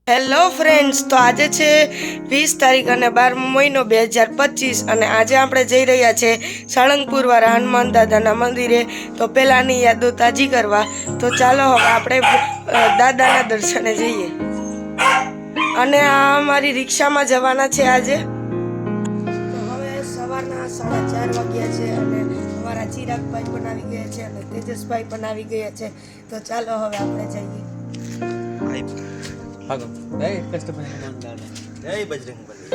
Hello friends, તો આજે છે 20 તારીખ અને 12મો મહિનો 2025 અને આજે આપણે જઈ રહ્યા છે સાળંગપુર વાળા હનુમાન દાદાના મંદિરે. તો પહેલાંની યાદો તાજી કરવા. તો ચાલો હવે આપણે દાદાના દર્શને જઈએ. અને આ અમારી રિક્ષામાં જવાના છે આજે. તો હવે સવારના 4:30 વાગ્યા છે અને અમારા ચિરાગભાઈ પણ આવી ગયા છે અને તેજસભાઈ પણ આવી ગયા છે. તો ચાલો હવે આપણે જઈએ. ભાગો જય કૃષ્ણ જય Bajrangbali.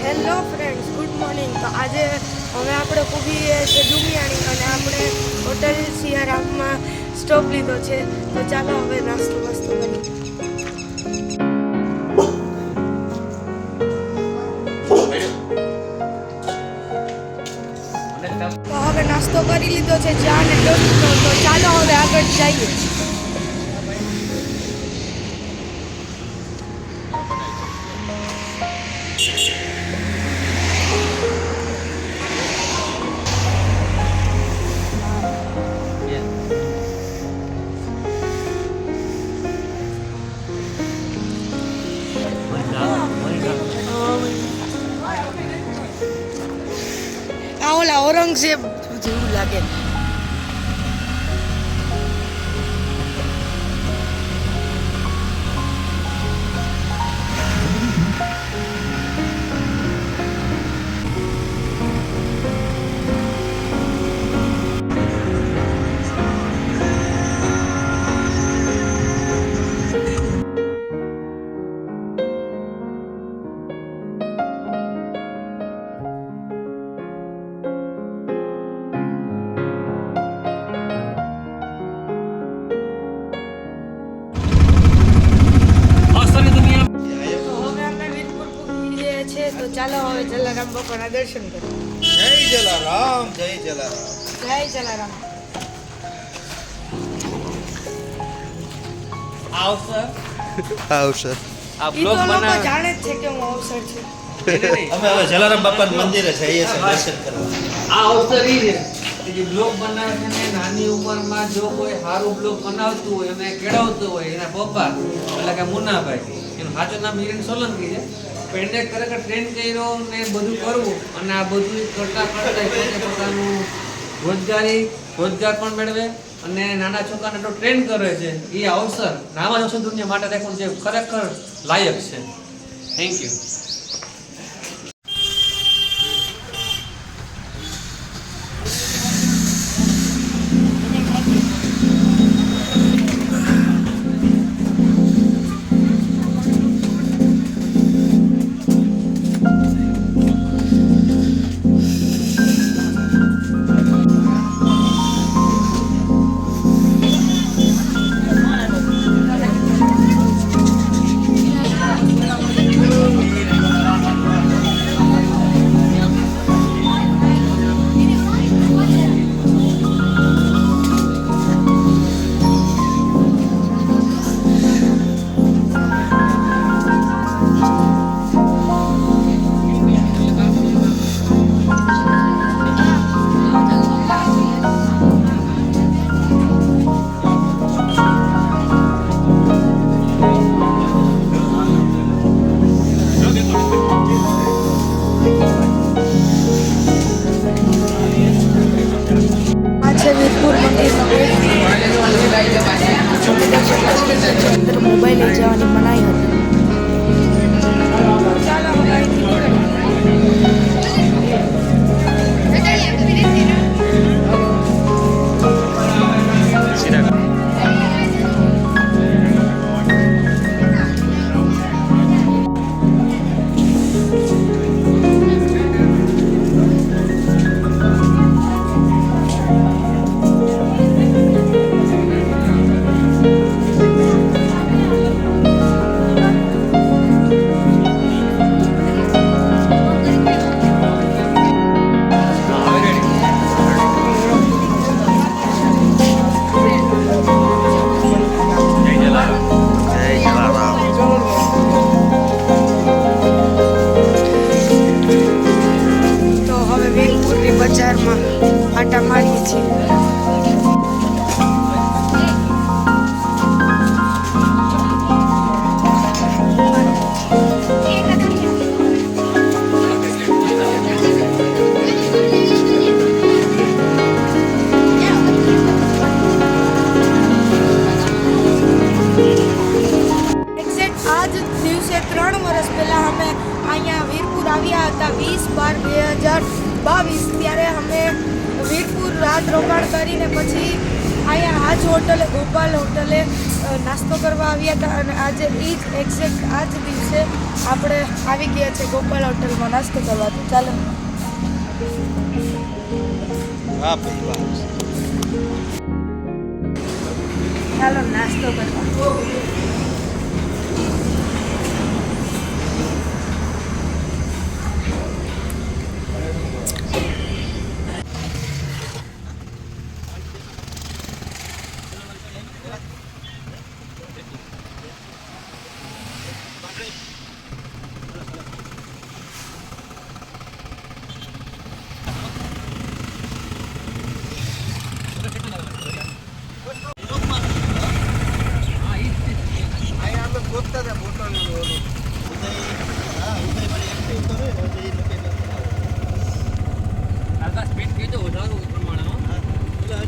Hello friends, good morning. તો આજે હવે આપણે પૂગીએ છીએ ડુમિયાણી અને આપણે હોટલ સિયારામમાં સ્ટોપ લીધો છે. તો ચાલો હવે નાસ્તો કરીએ. તો હવે નાસ્તો કરી લીધો છે ચા અને ટોસ્ટનો. તો ચાલો હવે આગળ જઈએ. આ ઓલા ઔરંગઝેબ જેવું લાગે. તો ચાલો હવે જલારામ બાપાના દર્શન કરીએ. જય જલારામ જય જલારામ જય જલારામ. આવશે આ બ્લોગ બનાવે જાણે જ છે કે હું અવસર છે. અમે હવે જલારામ બાપાના મંદિરે જઈએ છીએ દર્શન કરવા. આ અવસર ઈ છે કે જે બ્લોગ બનાવે છે ને નાની ઉંમરમાં જો કોઈ સારું બ્લોગ બનાવતું હોય અને કેળવતું હોય એના પપ્પા એટલે કે મુન્નાભાઈ, એનું સાચું નામ હિરેન સોલંકી છે. પણ એને ખરેખર ટ્રેન કર્યો ને બધું કરવું અને આ બધું કરતા પોતે પોતાનું રોજગાર પણ મેળવે અને નાના છોકરાને એટલો ટ્રેન કરે છે. એ અવસર નામાં અવસર દુનિયા માટે રાખવું જે ખરેખર લાયક છે. Thank you. અંદર મોબાઈલ લઈ જવાની મનાઈ હતી. ચાલો હવે અહીંથી મારીએ છીએ. એક્ઝેક્ટ આ જ દિવસે 3 વર્ષ પહેલાં અમે અહીંયા વીરપુર આવ્યા હતા 20/12/2022. ત્યારે અમે વીરપુર રાત રોકાણ કરીને પછી અહીંયા આ જ હોટલે ગોપાલ હોટલે નાસ્તો કરવા આવ્યા હતા અને આજે એ જ એક્ઝેક્ટ આ જ દિવસે આપણે આવી ગયા છે ગોપાલ હોટલમાં નાસ્તો કરવા. તો ચાલો હા ભાઈ વાહ. ચાલો નાસ્તો કરવા.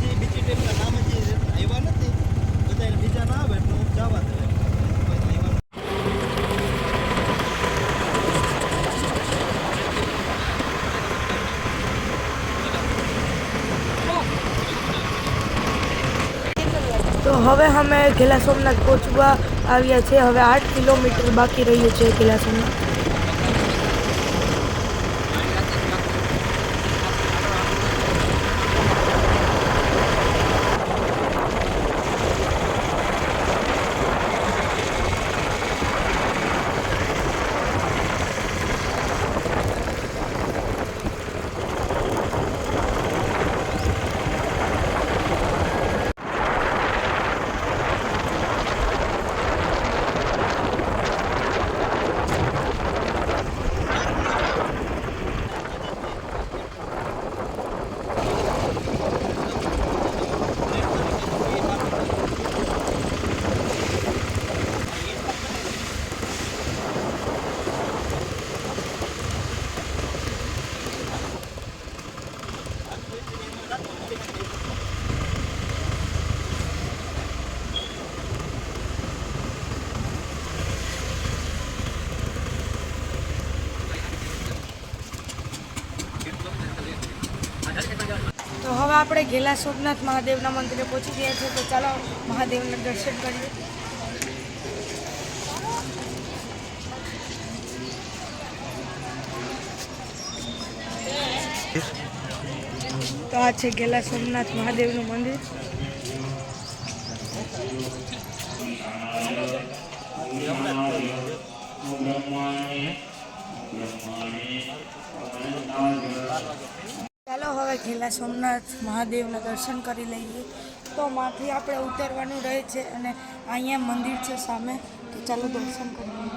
હજી બીજી ટીમના નામ હજી આવ્યા નથી, બધા બીજા ના આવે એટલે હું જવા દે. તો હવે અમે ઘેલા સોમનાથ પહોંચવા આવ્યા છે. હવે 8 કિલોમીટર બાકી રહ્યું છે ઘેલા સોમનાથ. તો હવે આપણે ઘેલા સોમનાથ મહાદેવના મંદિરે પહોંચી ગયા છીએ. તો ચાલો મહાદેવના દર્શન કરીએ. તો આ છે ઘેલા સોમનાથ મહાદેવનું મંદિર. ચાલો હવે ઘેલા સોમનાથ મહાદેવના દર્શન કરી લઈએ. તો માંથી આપણે ઉતરવાનું રહે છે અને અહીંયા મંદિર છે સામે. તો ચાલો દર્શન કરી લઈએ.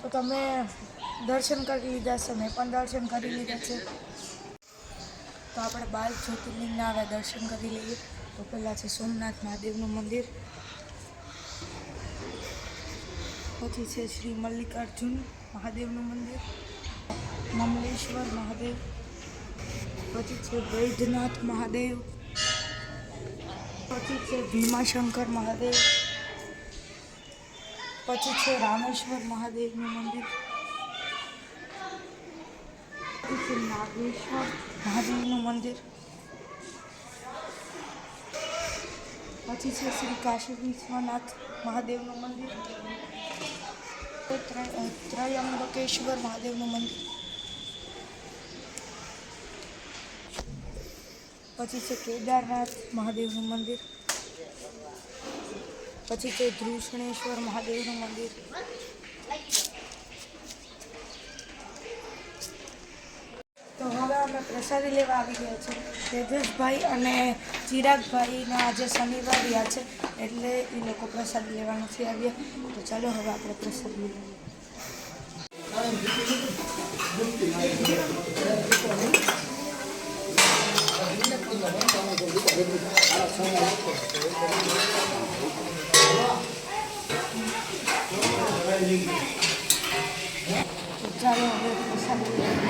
તો તમે દર્શન કરી લીધા છે, મેં પણ દર્શન કરી લીધા છે. તો આપણે 12 જ્યોતિર્લિંગના હવે દર્શન કરી લઈએ. તો પહેલાં છે સોમનાથ મહાદેવનું મંદિર, પછી છે શ્રી મલ્લિકાર્જુન મહાદેવનું મંદિર, મમલેશ્વર મહાદેવ, પછી છે વૈદ્યનાથ મહાદેવ, પછી છે ભીમાશંકર મહાદેવ, પછી છે રામેશ્વર મહાદેવનું મંદિર, પછી છે નાગેશ્વર મહાદેવનું મંદિર, પછી છે શ્રી કાશી વિશ્વનાથ મહાદેવનું મંદિર, ત્રયંબકેશ્વર મહાદેવનું મંદિર, પછી છે કેદારનાથ મહાદેવનું મંદિર, પછી છે ધ્રુષણેશ્વર મહાદેવનું મંદિર, તો હવે અમે પ્રસાદી લેવા આવી ગયા છે. તેજસભાઈ અને ચિરાગભાઈના આજે શનિવાર રહ્યા છે એટલે એ લોકો પ્રસાદી લેવા નથી આવ્યા. તો ચાલો હવે આપણે પ્રસાદી લઈએ. તો ચાલો હવે પ્રસાદી લઈએ.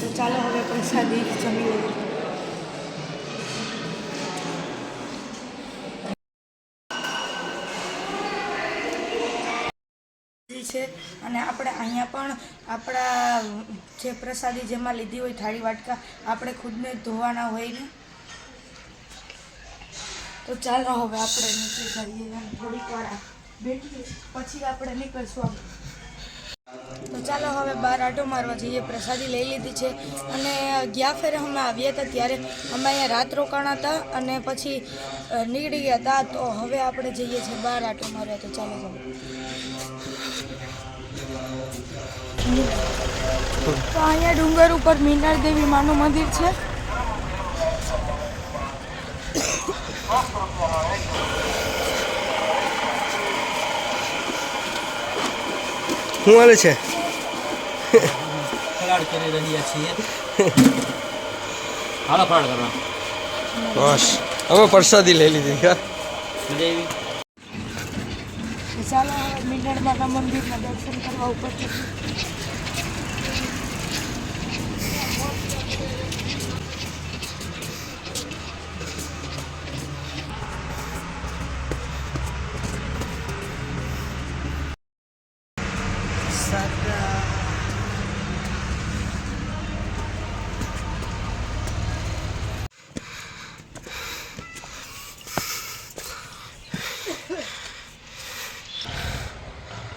તો ચાલો હવે પ્રસાદી જમી લઈએ. છે અને આપણે અહીંયા પણ આપણા જે પ્રસાદી જેમાં લીધી હોય થાળી વાટકા આપણે ખુદને જ ધોવાના હોય ને. તો ચાલો હવે આપણે નીચે જઈએ અને થોડીક વાર બેઠીએ પછી આપણે નીકળશું. તો ચાલો હવે બહાર આટો મારવા જઈએ. પ્રસાદી લઈ લીધી છે અને ગયા ફેરે અમે આવ્યા હતા ત્યારે અમે અહીંયા રાત રોકાણા હતા અને પછી નીકળી ગયા હતા. તો હવે આપણે જઈએ છીએ બહાર આટો મારવા. તો ચાલો જાઓ. તો અહીંયા ડુંગર ઉપર મીનાર દેવી માનું મંદિર છે. શું હાલે છે? ફરાળ કરી રહ્યા છીએ. હાલો ફરાળ કરવા. બસ અમે પ્રસાદી લઈ લીધી. મજા આવી. ચાલો હવે મીનાર માના મંદિરના દર્શન કરવા ઉપર જઈએ.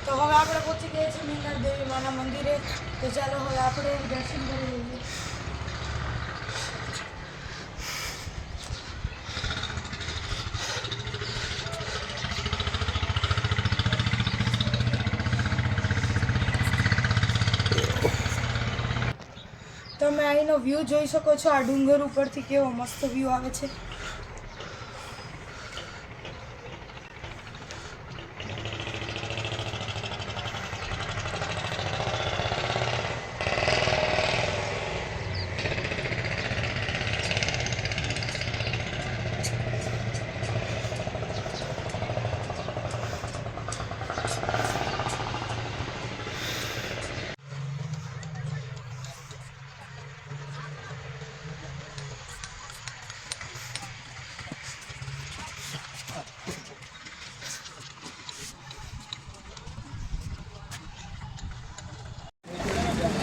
તો હવે આપણે પહોંચી ગયા છીએ મીનાર દેવી માના મંદિરે. તો ચાલો હવે આપણે દર્શન કરી લઈએ. તમે અહીંનો વ્યૂ જોઈ શકો છો. આ ડુંગર ઉપરથી કેવો મસ્ત વ્યૂ આવે છે.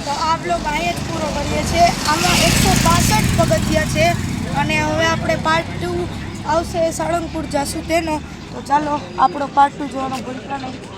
તો આ બ્લોગ અહીંયા જ પૂરો કરીએ છીએ. આમાં 165 પગથિયા છે અને હવે આપણે પાર્ટ 2 આવશે સાળંગપુર જાશું તેનો. તો ચાલો આપણો પાર્ટ 2 જોવાનો ભૂલતા નહીં.